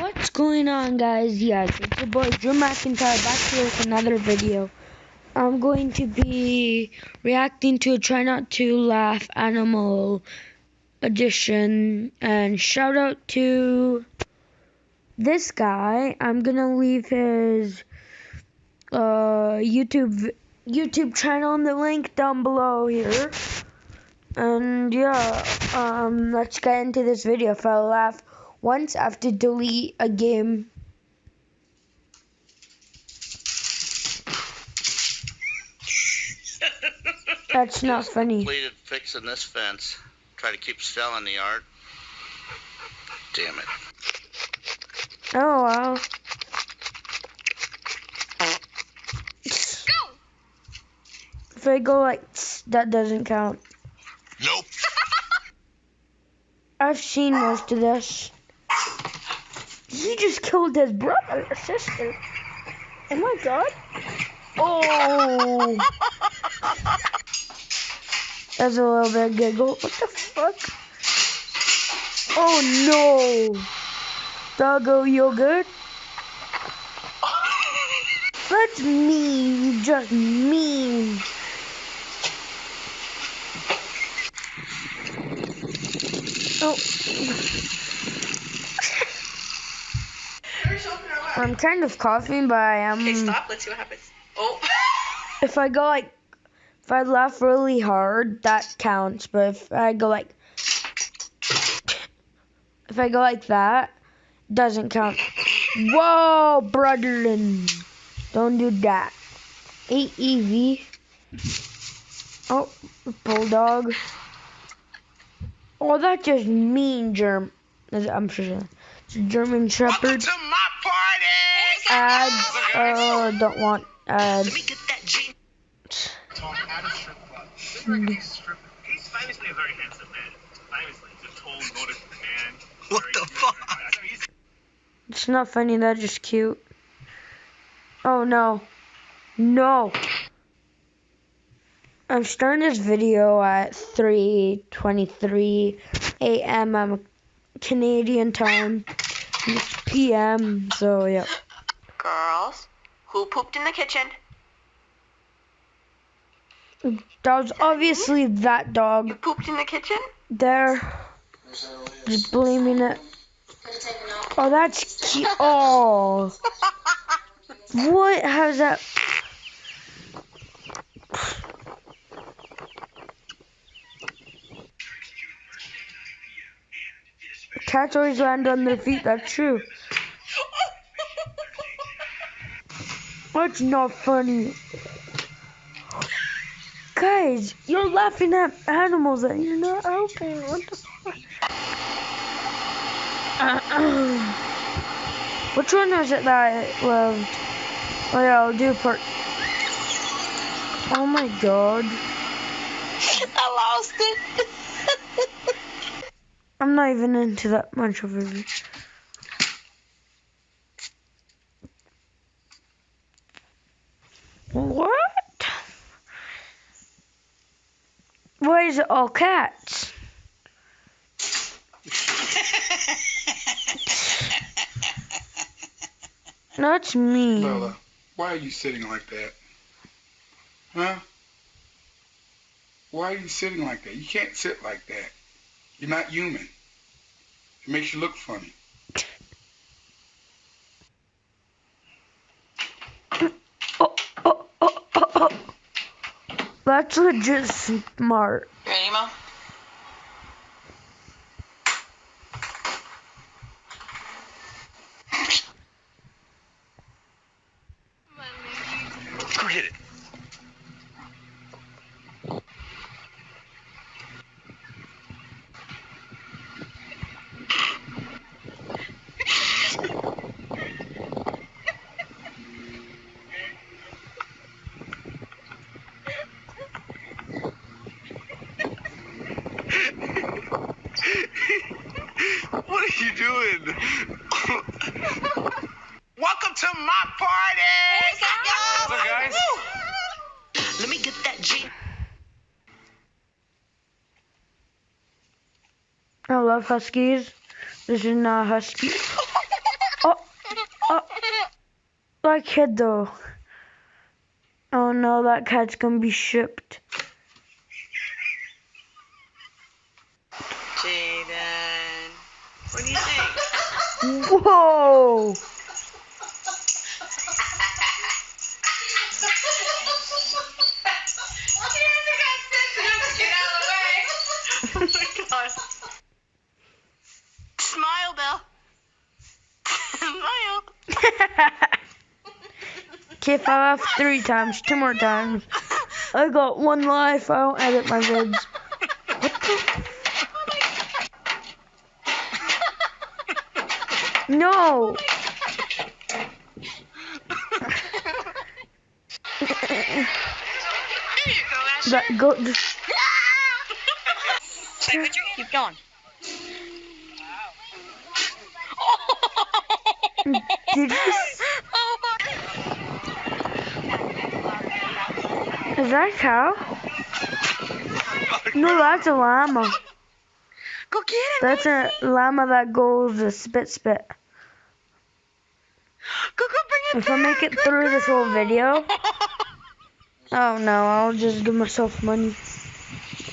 What's going on, guys? Yes, it's your boy Drew McIntyre back here with another video. I'm going to be reacting to a Try Not to Laugh Animal edition, and shout out to this guy. I'm gonna leave his YouTube channel in the link down below here. And yeah, let's get into this video. If I laugh once, I have to delete a game. That's not funny. Completed fixing this fence. Try to keep Stella in the yard. Damn it. Oh wow. Go. If I go like that doesn't count. Nope. I've seen most of this. He just killed his brother or sister. Oh my god. Oh. That's a little bit giggle. What the fuck? Oh no. Doggo yogurt. That's mean. Just mean. Oh. I'm kind of coughing, but I am. Okay, stop. Let's see what happens. Oh. If I laugh really hard, that counts. But if I go like that, it doesn't count. Whoa, brother, don't do that. AEV. Oh, bulldog. Oh, that's just mean germ. I'm sure it's a German Shepherd. Welcome to my party! Ads. Don't want ads. Let me get that G. Tom at a strip club. This is like a stripper. He's famously a very handsome man. Famously, the tall, Nordic man. What the fuck? It's not funny, that's just cute. Oh no. No. I'm starting this video at 3:23 a.m. Canadian time. It's p.m. So yeah. Girls, who pooped in the kitchen? That was obviously that You dog pooped in the kitchen? there. Just blaming it. Oh, that's cute. Oh. What has that? Cats always land on their feet, that's true. That's not funny. Guys, you're laughing at animals and you're not helping. What the fuck? Which one was it that I loved? Oh yeah, I'll do part. Oh my god. I lost it. I'm not even into that much of it. What? Why is it all cats? That's mean. Lola, why are you sitting like that? Huh? Why are you sitting like that? You can't sit like that. You're not human. It makes you look funny. Oh. That's legit smart. You ready, Mo? Go hit it. What are you doing? Welcome to my party! What's up, guys? Let me get that G. I love huskies. This is not a husky. That kid though. Oh no, that cat's gonna be shipped. Jaden, what do you think? Whoa! Oh my god. Smile, Bill. Smile. Okay, if I laugh 3 times, 2 more times. I got 1 life. I don't edit my vids. No! That go just Keep going. did you Is that a cow? No, that's a llama. Go get him. That's a llama that goes to spit. Go bring it If I make it through this whole video, oh no, I'll just give myself money.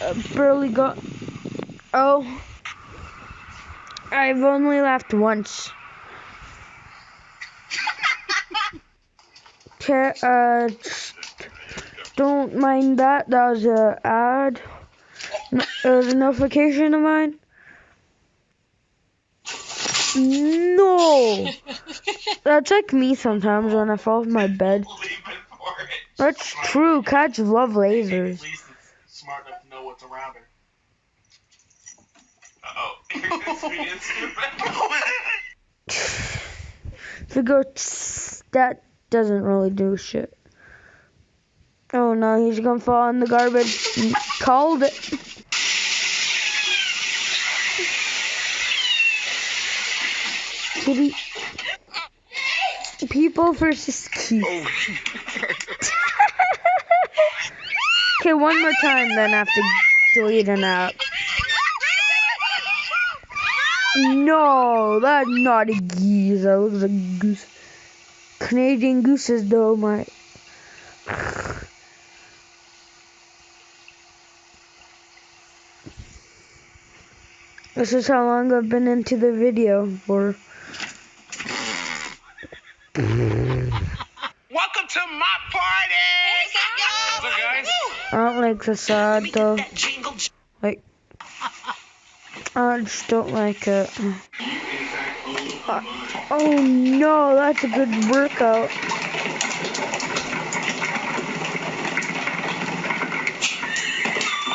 I barely got. Oh, I've only laughed once. Okay, don't mind that. That was a ad. It was a notification of mine. No, that's like me sometimes when I fall off my bed. That's true. Cats love lasers. At least it's smart enough to know what's around her. Uh-oh. It's being stupid. If it goes, that doesn't really do shit. Oh no, he's gonna fall in the garbage. Called it. Kitty. People versus Keith. Okay, one more time, then I have to delete an app. No, that's not a geese. That was a goose. Canadian gooses, though, my. This is how long I've been into the video for. Welcome to my party! What's up, guys? I don't like the side, though. Like, I just don't like it. Oh no, that's a good workout.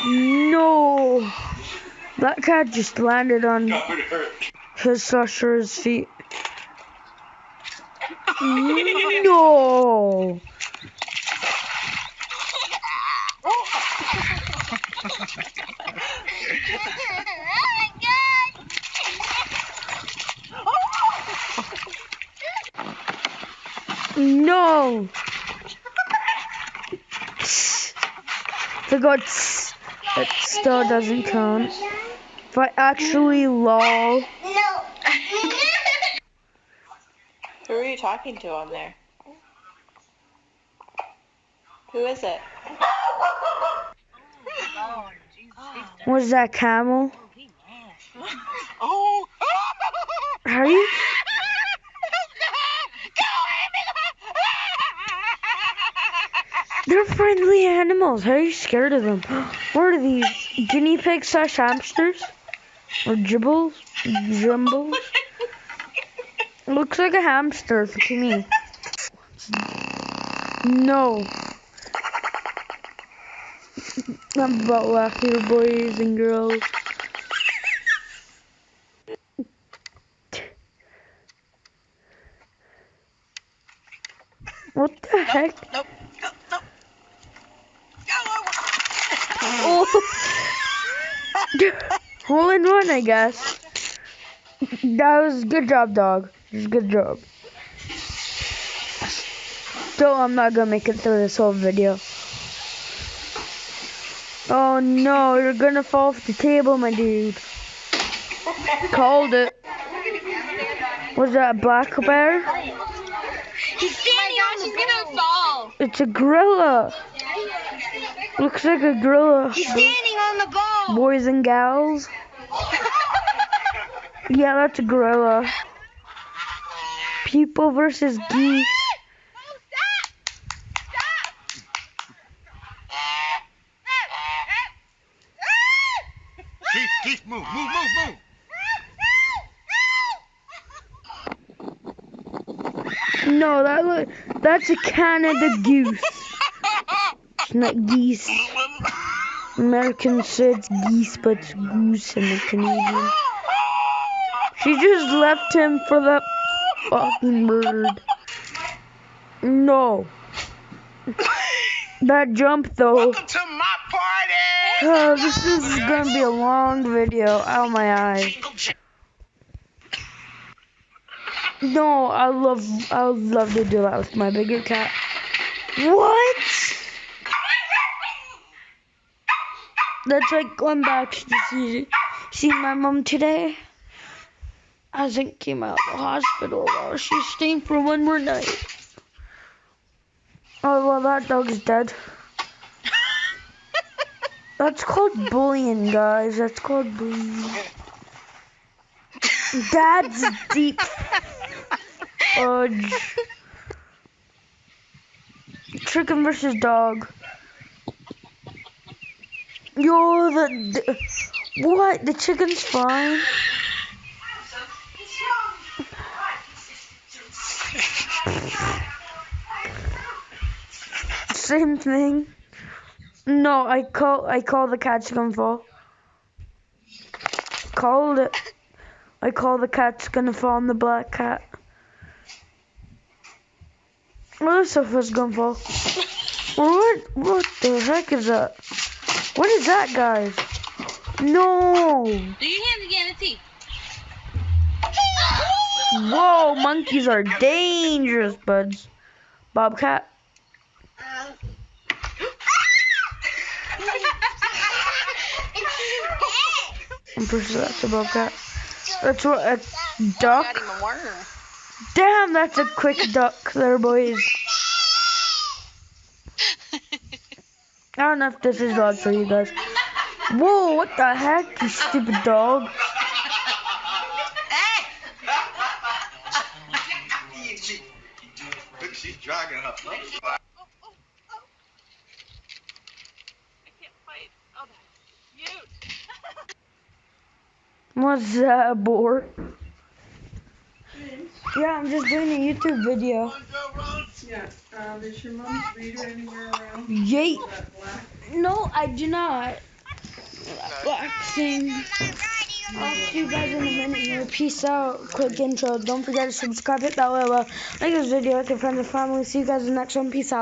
No, that cat just landed on his Sasha's feet. No. No. The gods. It still doesn't count. But actually, lol. Who are you talking to on there? Who is it? Was that camel? Oh! How do you? They're friendly animals. How are you scared of them? What are these? Guinea pigs / hamsters? Or gibbles? Jumbles? Looks like a hamster to me. No. I'm about laughter, boys and girls. What the heck? Nope. Nope. Oh. Hole in one, I guess. That was good job, dog. Just good job. So I'm not gonna make it through this whole video. Oh no, you're gonna fall off the table, my dude. Called it. Was that a black bear? He's standing on the He's gonna fall. It's a gorilla. Looks like a gorilla. He's standing on the ball. Boys and gals. Yeah, that's a gorilla. People versus geese. Keith, move. No, that's a Canada goose. It's not geese. American says geese, but it's goose in the Canadian. She just left him for that fucking bird. No. That jump though. Welcome to my party. Oh, this is gonna be a long video. Ow, my eye. No, I would love to do that with my bigger cat. What? That's like going back to see my mom today. Hasn't came out of the hospital though. She's staying for one more night. Oh well, that dog's dead. That's called bullying, guys. That's called bullying. Dad's deep fudge. Chicken versus dog. Yo, what? The chicken's fine. Same thing. No, I call the cat's gonna fall. Called it. I call the cat's gonna fall on the black cat. Oh, the sofa's gonna fall. What the heck is that? What is that, guys? No! Do your hands again, let's see. Whoa, monkeys are dangerous, buds. Bobcat. I'm pretty sure that's a bobcat. That's what a duck. Got him a worm. Damn, that's a quick duck there, boys. I don't know if this is odd for you guys. Whoa, what the heck, you stupid dog. She's dragging her. I can't fight. Oh, that's cute. What's that, a boar? Yeah, I'm just doing a YouTube video. Yeah, is your mom's reader anywhere around? Yay. That black? No, I do not. Black thing. I'll see you guys in a minute here. Peace out. Quick intro. Don't forget to subscribe, hit that little like this video with your friends and family. See you guys in the next one. Peace out.